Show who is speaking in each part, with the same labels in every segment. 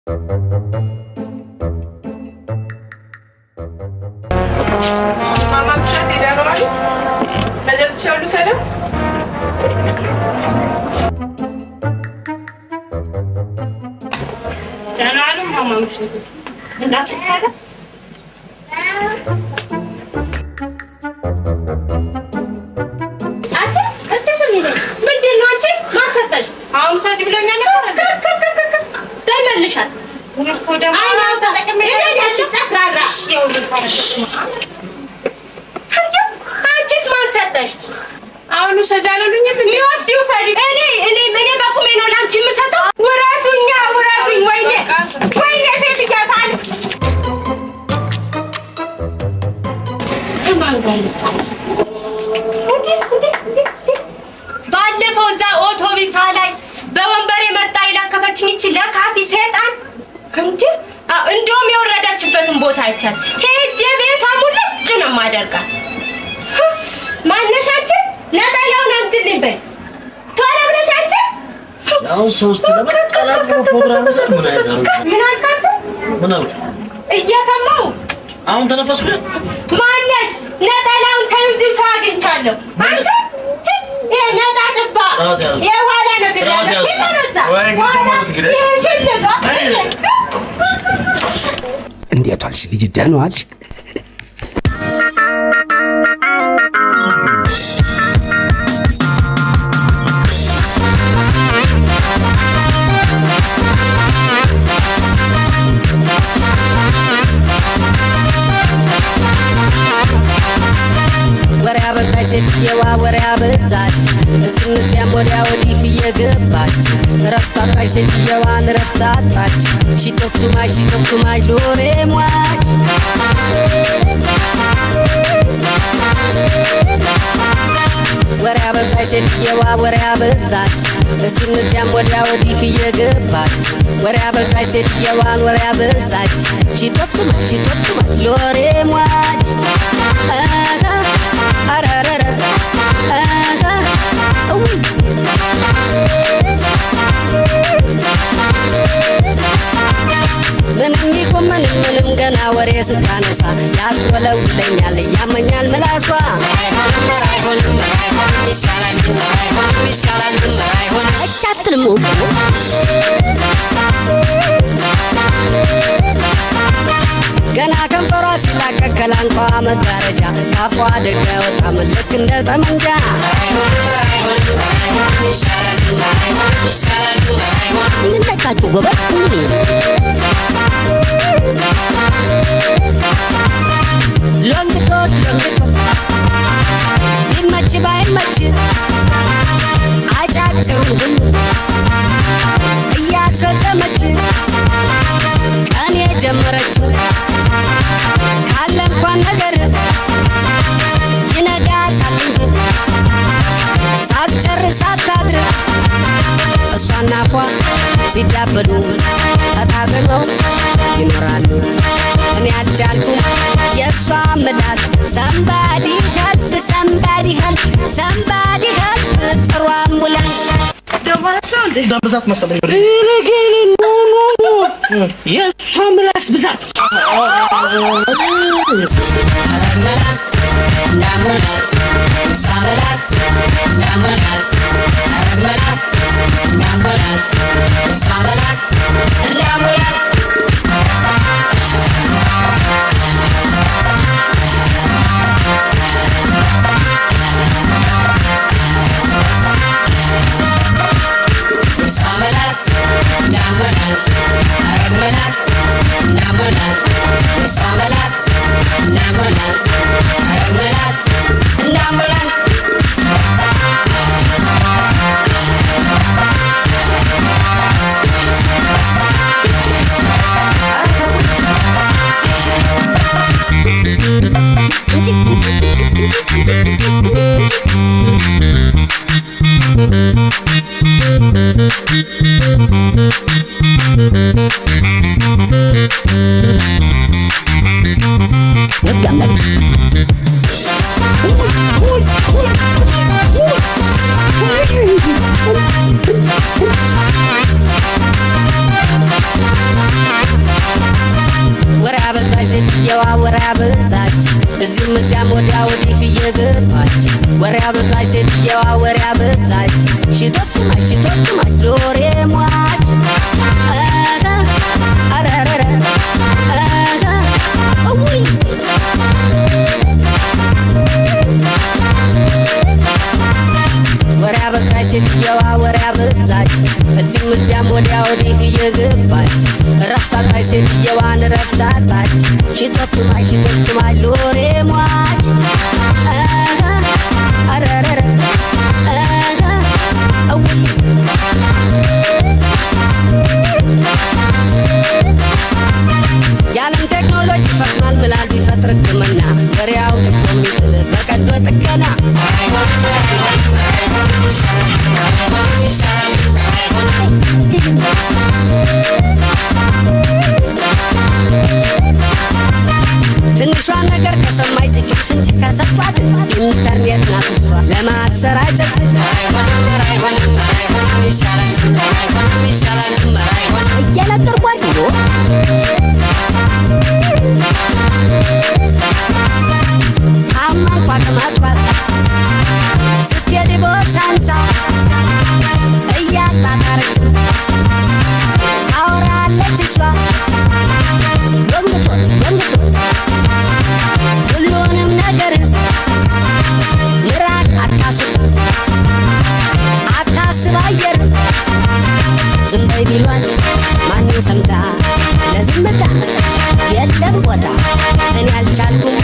Speaker 1: Mama bir şey dedi var. Ne de söylüyor sana? Canım mamam işte. Ne yaptın sen? Açı, kıstısın beni. Bildin mi açı? Mahsatır. Ağım saçı bilen ne var? Kalk. Demelişat. Bunu soydum. Aynen o da. Ne de çakrara. Yavrum parası. Hançis mahsatır. አሁን ሰጃለሉኝ ምን ይወስዱ ሰዲ እኔ በቁሜ ነው ላንቺ የምሰጠው ወራሱኝ ወይኔ ሴት ይያሳል ባለፈው እዛ ኦቶቢስ ላይ በወንበሬ መጣ ይላከፈችኝ ይችል ለካፊ ሰይጣን እንዴ እንደውም የወረዳችበትን ቦታ አይቻል ሄጄ ቤቷ ሙልጭ ነው ማደርጋት ማነሻችን ነጠላውን አምጪልኝ በይ ቶሎ ብለሽ አንቺ
Speaker 2: ያው ሶስት ለመቀላት ነው ፕሮግራም ምን አልክ
Speaker 1: እየሰማሁ
Speaker 2: አሁን ተነፈስኩ
Speaker 1: ማነሽ ነጠላውን ከዚህ ሰው አግኝቻለሁ አንተ ነጣ ጥባ የኋላ ነገር
Speaker 3: እንዴት ዋልሽ ልጅ ደህና ዋልሽ ሴትየዋ ወሬ አበዛች እስንዚያም ወዲያ ወዲህ እየገባች ረፍታጣች ሴትየዋን ረፍታጣች ሺቶክቱማይ ሎሬ ሟች ወሬ አበዛች ሴትየዋ ወሬ አበዛች እስንዚያም ወዲያ ወዲህ እየገባች ወሬ አበዛች ሴትየዋን ወሬ አበዛች ሺቶክቱማይ ሎሬ ሟች ምንም ገና ወሬ ስታነሳ ያስወለውለኛል ያመኛል ምላሷ አቻትልሙ ገና ከንፈሯ ሲላቀቅ ከላንኳ መጋረጃ ካፏ ደጋ ወጣ ልክ እንደ ጠመንጃ ምን ነካችሁ ጎበዝ ሎንግቶ ይመች ባይመች አጫጭሩን እያስረዘመች ቀን የጀመረችው ካለ እንኳን ነገር ይነጋታል እንጂ ሳትጨርስ አታድር እሷና ፏ ሲዳበሉ ተጣጥመው ይኖራሉ እኔ አልቻልኩም የእሷ ምላስ somebody help ጥሩ አምቡላንስ
Speaker 2: ደብዛት መሰለኝ
Speaker 1: የእሷ ምላስ ብዛት
Speaker 3: What በዛች ሴትየዋ ወሬ አበዛች እዚህም እዚያም ወዲያ ወዲህ እየገባች ወሬ አበዛች ሴትየዋ ወሬ አበዛች ሽቶትማች ዶሬ ሟች አረረረ ውይ ወሬ አበዛች ሴትየዋ ወሬ አበዛች እዚህም እዚያም ወዲያ ወዲህ እየገባች ረፍታታች ሴትየዋን ረፍታታች ሽቶትማች ሎሬ ሟች አረረረ ውይ የዓለም ቴክኖሎጂ ፈጥኗል ምላል ቢፈጥር ሕክምና ወሬ አውጥቶ የሚጥል በቀዶ ጥገና ትንሿን ነገር ከሰማይ ጥቂት ፍንጭ ከሰጧት ኢንተርኔት ናት እሷ ለማሰራጨት እየነገርኳችሁ አማንኳ ከማጥባት ስትሄድ ቦሳንሳ እያጣጣረች አውራለች እሷ ገንግቶ ሁሉንም ነገር ምራቅ አታስጥ አታስብ አየር ዝም በይ ቢሏት ማንም ሰምታ ለዝምታ የለም ቦታ እኔ አልቻልኩም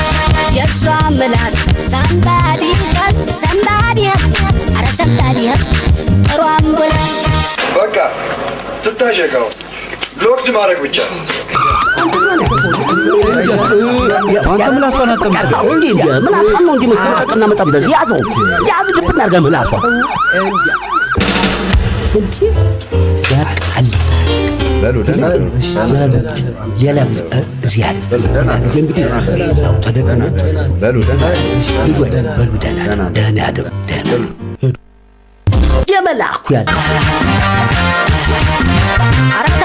Speaker 3: የእሷ ምላስ ሰምባዲ አረ ሰምባዲ ጥሩ አምቡላንስ
Speaker 4: በቃ ትታሸገው ሎክድ ማድረግ ብቻ
Speaker 5: አንተ ምላሷን አጠምጥም እንዴ ምላሷን ነው እንዴ መቆጣጠርና መጠምዘዝ ያዘው ያዝ ድብና አድርጋ ምላሷን ያቃል የለም እዚያት ጊዜ እንግዲህ ተደቅኖት በሉ ደህና ያደሩ የመላኩ ያለ አረታ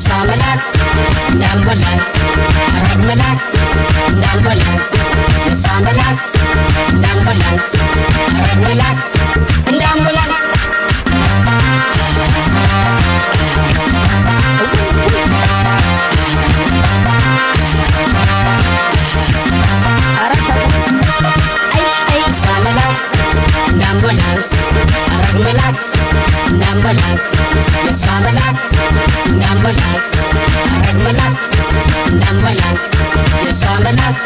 Speaker 3: ሳመላስ እንዳምቡላንስ አረግመላስ እንዳምቡላንስ ሳመላስ እንዳምቡላንስ አረግመላስ እንዳምቡላንስ ሳመላስ እንዳምቡላንስ አረግመላስ እንዳምቡላንስ የሳመላስ እንዳምቡላንስ አረግመላስ እንዳምቡላንስ የሳመላስ